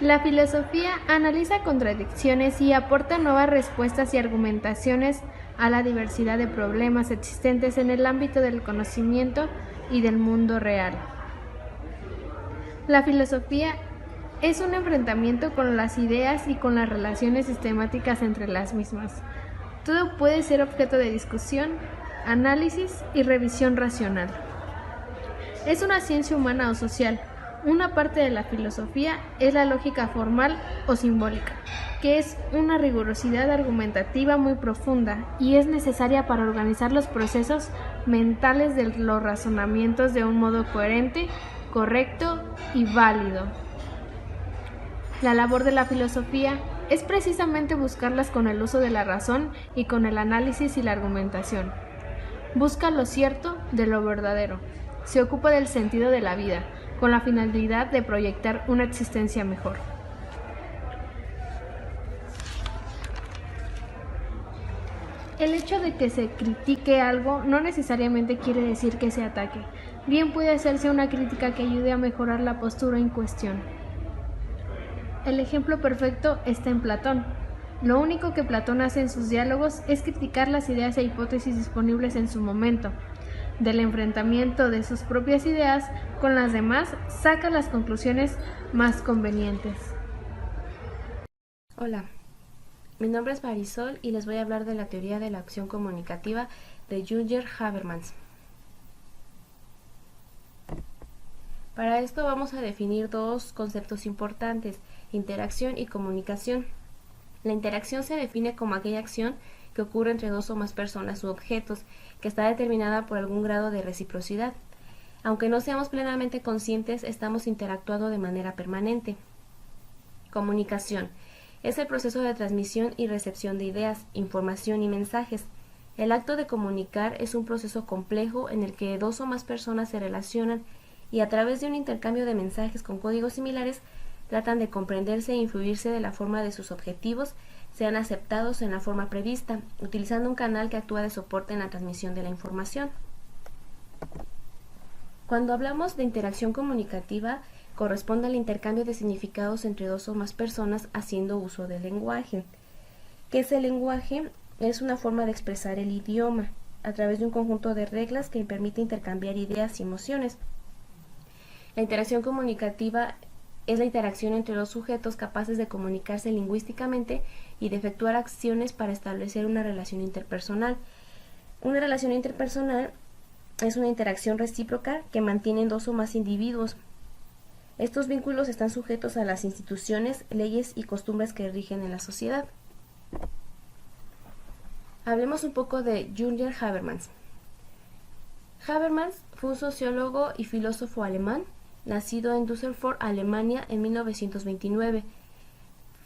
La filosofía analiza contradicciones y aporta nuevas respuestas y argumentaciones a la diversidad de problemas existentes en el ámbito del conocimiento y del mundo real. La filosofía es un enfrentamiento con las ideas y con las relaciones sistemáticas entre las mismas. Todo puede ser objeto de discusión, análisis y revisión racional. Es una ciencia humana o social. Una parte de la filosofía es la lógica formal o simbólica, que es una rigurosidad argumentativa muy profunda y es necesaria para organizar los procesos mentales de los razonamientos de un modo coherente, correcto y válido. La labor de la filosofía es precisamente buscarlas con el uso de la razón y con el análisis y la argumentación. Busca lo cierto de lo verdadero. Se ocupa del sentido de la vida, con la finalidad de proyectar una existencia mejor. El hecho de que se critique algo no necesariamente quiere decir que se ataque. Bien puede hacerse una crítica que ayude a mejorar la postura en cuestión. El ejemplo perfecto está en Platón. Lo único que Platón hace en sus diálogos es criticar las ideas e hipótesis disponibles en su momento. Del enfrentamiento de sus propias ideas con las demás, saca las conclusiones más convenientes. Hola, mi nombre es Marisol y les voy a hablar de la teoría de la acción comunicativa de Jürgen Habermas. Para esto vamos a definir dos conceptos importantes, interacción y comunicación. La interacción se define como aquella acción que ocurre entre dos o más personas u objetos, que está determinada por algún grado de reciprocidad. Aunque no seamos plenamente conscientes, estamos interactuando de manera permanente. Comunicación es el proceso de transmisión y recepción de ideas, información y mensajes. El acto de comunicar es un proceso complejo en el que dos o más personas se relacionan y a través de un intercambio de mensajes con códigos similares tratan de comprenderse e influirse de la forma de sus objetivos sean aceptados en la forma prevista, utilizando un canal que actúa de soporte en la transmisión de la información. Cuando hablamos de interacción comunicativa, corresponde al intercambio de significados entre dos o más personas haciendo uso del lenguaje. ¿Qué es el lenguaje? Es una forma de expresar el idioma a través de un conjunto de reglas que permite intercambiar ideas y emociones. La interacción comunicativa es la interacción entre dos sujetos capaces de comunicarse lingüísticamente y de efectuar acciones para establecer una relación interpersonal. Una relación interpersonal es una interacción recíproca que mantienen dos o más individuos. Estos vínculos están sujetos a las instituciones, leyes y costumbres que rigen en la sociedad. Hablemos un poco de Jürgen Habermas. Habermas fue un sociólogo y filósofo alemán, nacido en Düsseldorf, Alemania, en 1929.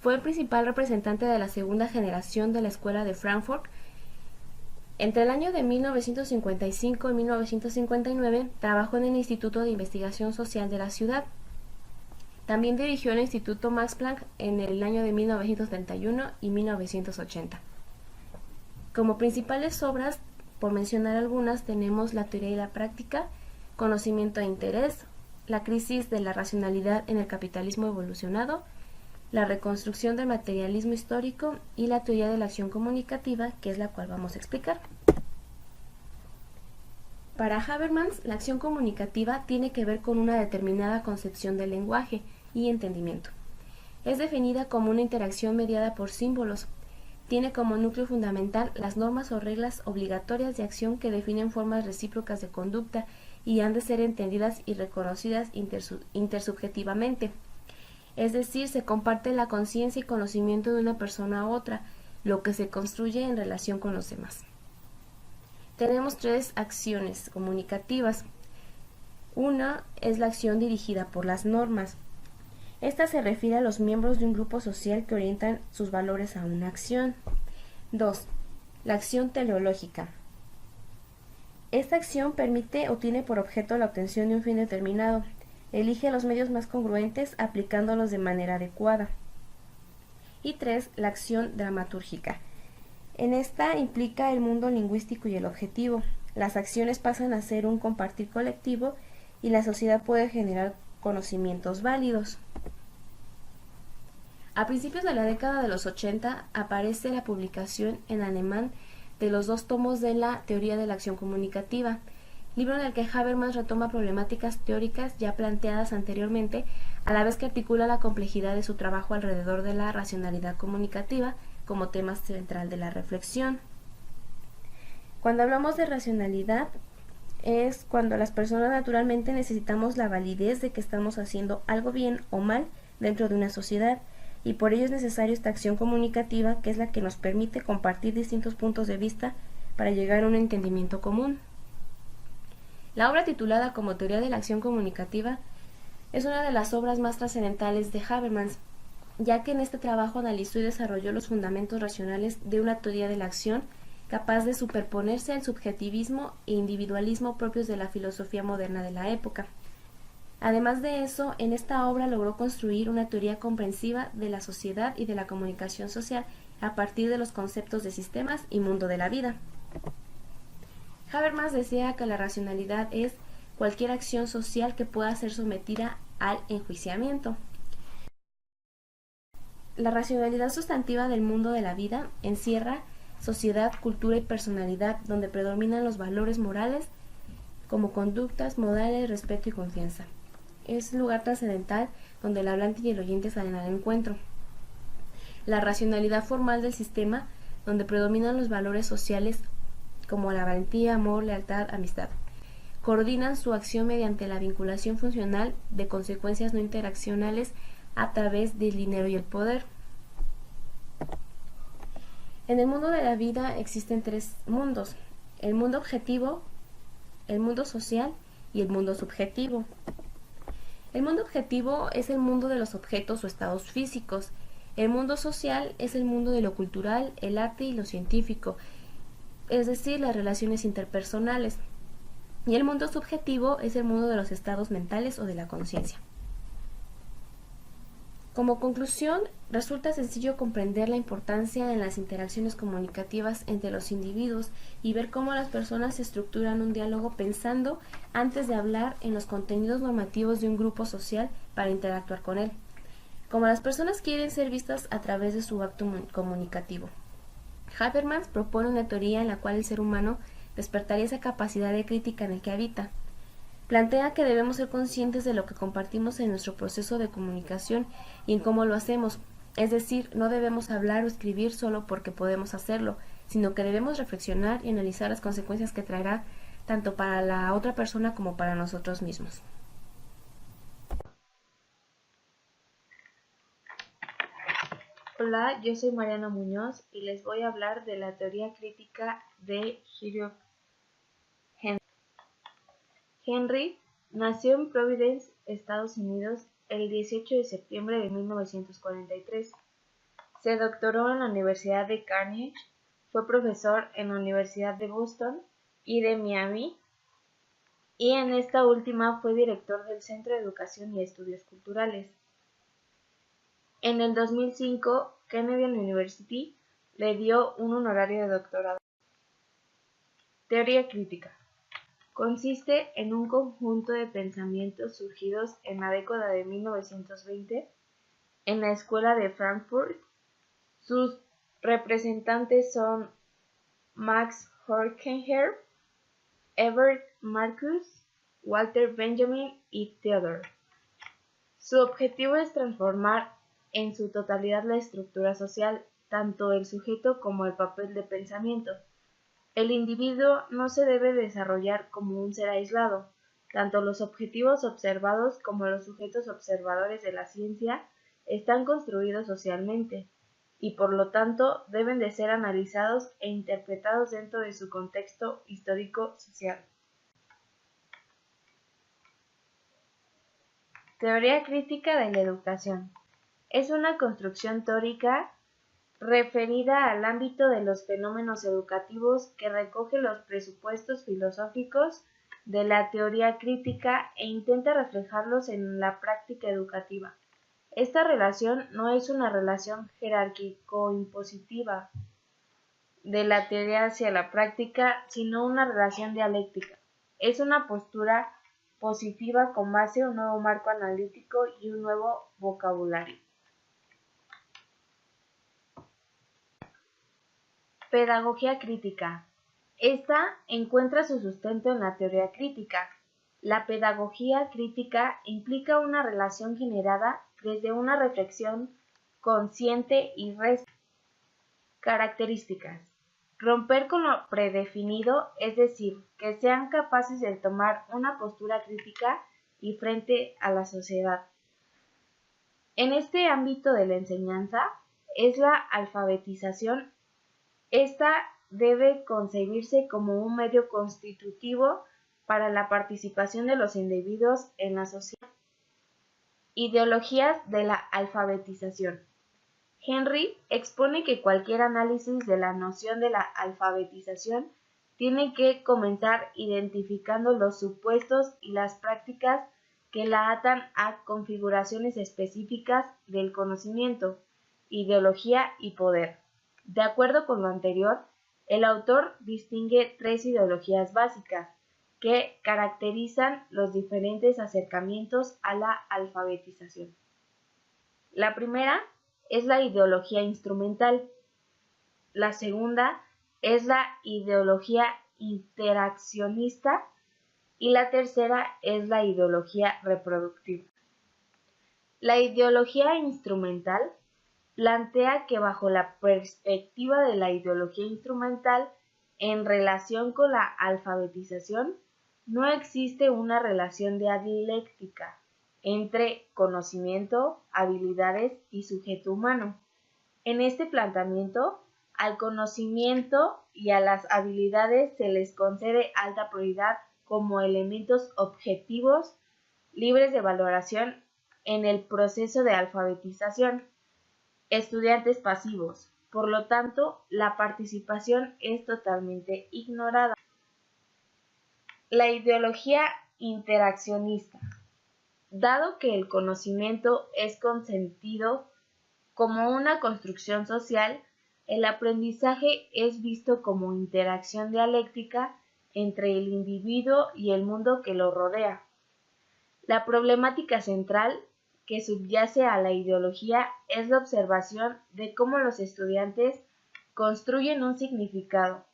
Fue el principal representante de la segunda generación de la Escuela de Frankfurt. Entre el año de 1955 y 1959 trabajó en el Instituto de Investigación Social de la ciudad. También dirigió el Instituto Max Planck en el año de 1931 y 1980. Como principales obras, por mencionar algunas, tenemos La teoría y la práctica, Conocimiento e interés, La crisis de la racionalidad en el capitalismo evolucionado, La reconstrucción del materialismo histórico y la teoría de la acción comunicativa, que es la cual vamos a explicar. Para Habermas, la acción comunicativa tiene que ver con una determinada concepción del lenguaje y entendimiento. Es definida como una interacción mediada por símbolos. Tiene como núcleo fundamental las normas o reglas obligatorias de acción que definen formas recíprocas de conducta y han de ser entendidas y reconocidas intersubjetivamente. Es decir, se comparte la conciencia y conocimiento de una persona a otra, lo que se construye en relación con los demás. Tenemos tres acciones comunicativas. Una es la acción dirigida por las normas. Esta se refiere a los miembros de un grupo social que orientan sus valores a una acción. 2. La acción teleológica. Esta acción permite o tiene por objeto la obtención de un fin determinado. Elige los medios más congruentes aplicándolos de manera adecuada. Y 3. La acción dramatúrgica. En esta implica el mundo lingüístico y el objetivo. Las acciones pasan a ser un compartir colectivo y la sociedad puede generar conocimientos válidos. A principios de la década de los 80 aparece la publicación en alemán de los 2 tomos de la Teoría de la Acción Comunicativa, libro en el que Habermas retoma problemáticas teóricas ya planteadas anteriormente, a la vez que articula la complejidad de su trabajo alrededor de la racionalidad comunicativa como tema central de la reflexión. Cuando hablamos de racionalidad, es cuando las personas naturalmente necesitamos la validez de que estamos haciendo algo bien o mal dentro de una sociedad, y por ello es necesaria esta acción comunicativa, que es la que nos permite compartir distintos puntos de vista para llegar a un entendimiento común. La obra titulada como Teoría de la Acción Comunicativa es una de las obras más trascendentales de Habermas, ya que en este trabajo analizó y desarrolló los fundamentos racionales de una teoría de la acción capaz de superponerse al subjetivismo e individualismo propios de la filosofía moderna de la época. Además de eso, en esta obra logró construir una teoría comprensiva de la sociedad y de la comunicación social a partir de los conceptos de sistemas y mundo de la vida. Habermas decía que la racionalidad es cualquier acción social que pueda ser sometida al enjuiciamiento. La racionalidad sustantiva del mundo de la vida encierra sociedad, cultura y personalidad, donde predominan los valores morales como conductas, modales, respeto y confianza. Es lugar trascendental donde el hablante y el oyente salen al encuentro. La racionalidad formal del sistema, donde predominan los valores sociales como la valentía, amor, lealtad, amistad. Coordinan su acción mediante la vinculación funcional de consecuencias no interaccionales a través del dinero y el poder. En el mundo de la vida existen 3 mundos: el mundo objetivo, el mundo social y el mundo subjetivo. El mundo objetivo es el mundo de los objetos o estados físicos. El mundo social es el mundo de lo cultural, el arte y lo científico, es decir, las relaciones interpersonales. Y el mundo subjetivo es el mundo de los estados mentales o de la conciencia. Como conclusión, resulta sencillo comprender la importancia en las interacciones comunicativas entre los individuos y ver cómo las personas estructuran un diálogo pensando antes de hablar en los contenidos normativos de un grupo social para interactuar con él, como las personas quieren ser vistas a través de su acto comunicativo. Habermas propone una teoría en la cual el ser humano despertaría esa capacidad de crítica en el que habita. Plantea que debemos ser conscientes de lo que compartimos en nuestro proceso de comunicación y en cómo lo hacemos. Es decir, no debemos hablar o escribir solo porque podemos hacerlo, sino que debemos reflexionar y analizar las consecuencias que traerá tanto para la otra persona como para nosotros mismos. Hola, yo soy Mariana Muñoz y les voy a hablar de la teoría crítica de Hugh Henry. Henry nació en Providence, Estados Unidos, el 18 de septiembre de 1943. Se doctoró en la Universidad de Carnegie, fue profesor en la Universidad de Boston y de Miami, y en esta última fue director del Centro de Educación y Estudios Culturales. En el 2005, Kennedy University le dio un honorario de doctorado. Teoría crítica. Consiste en un conjunto de pensamientos surgidos en la década de 1920 en la Escuela de Frankfurt. Sus representantes son Max Horkheimer, Herbert Marcuse, Walter Benjamin y Theodore. Su objetivo es transformar en su totalidad la estructura social, tanto el sujeto como el papel de pensamiento. El individuo no se debe desarrollar como un ser aislado. Tanto los objetivos observados como los sujetos observadores de la ciencia están construidos socialmente, y por lo tanto deben de ser analizados e interpretados dentro de su contexto histórico-social. Teoría crítica de la educación. Es una construcción teórica referida al ámbito de los fenómenos educativos que recoge los presupuestos filosóficos de la teoría crítica e intenta reflejarlos en la práctica educativa. Esta relación no es una relación jerárquico-impositiva de la teoría hacia la práctica, sino una relación dialéctica. Es una postura positiva con base en un nuevo marco analítico y un nuevo vocabulario. Pedagogía crítica. Esta encuentra su sustento en la teoría crítica. La pedagogía crítica implica una relación generada desde una reflexión consciente y Características. Romper con lo predefinido, es decir, que sean capaces de tomar una postura crítica y frente a la sociedad. En este ámbito de la enseñanza es la alfabetización. Esta debe concebirse como un medio constitutivo para la participación de los individuos en la sociedad. Ideologías de la alfabetización. Henry expone que cualquier análisis de la noción de la alfabetización tiene que comenzar identificando los supuestos y las prácticas que la atan a configuraciones específicas del conocimiento, ideología y poder. De acuerdo con lo anterior, el autor distingue tres ideologías básicas que caracterizan los diferentes acercamientos a la alfabetización. La primera es la ideología instrumental. La segunda es la ideología interaccionista y la tercera es la ideología reproductiva. La ideología instrumental plantea que bajo la perspectiva de la ideología instrumental en relación con la alfabetización, no existe una relación dialéctica entre conocimiento, habilidades y sujeto humano. En este planteamiento, al conocimiento y a las habilidades se les concede alta prioridad como elementos objetivos libres de valoración en el proceso de alfabetización. Estudiantes pasivos. Por lo tanto, la participación es totalmente ignorada. La ideología interaccionista. Dado que el conocimiento es consentido como una construcción social, el aprendizaje es visto como interacción dialéctica entre el individuo y el mundo que lo rodea. La problemática central que subyace a la ideología es la observación de cómo los estudiantes construyen un significado.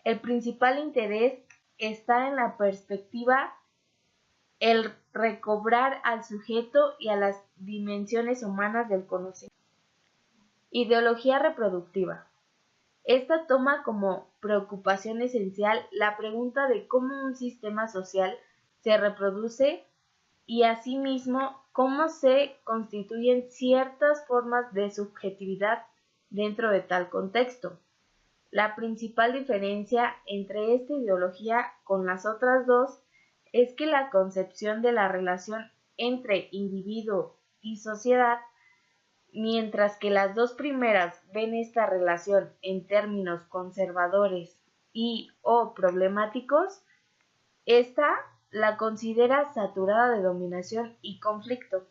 El principal interés está en la perspectiva, el recobrar al sujeto y a las dimensiones humanas del conocimiento. Ideología reproductiva. Esta toma como preocupación esencial la pregunta de cómo un sistema social se reproduce y asimismo cómo se constituyen ciertas formas de subjetividad dentro de tal contexto. La principal diferencia entre esta ideología con las otras dos es que la concepción de la relación entre individuo y sociedad, mientras que las dos primeras ven esta relación en términos conservadores y/o problemáticos, esta la considera saturada de dominación y conflicto.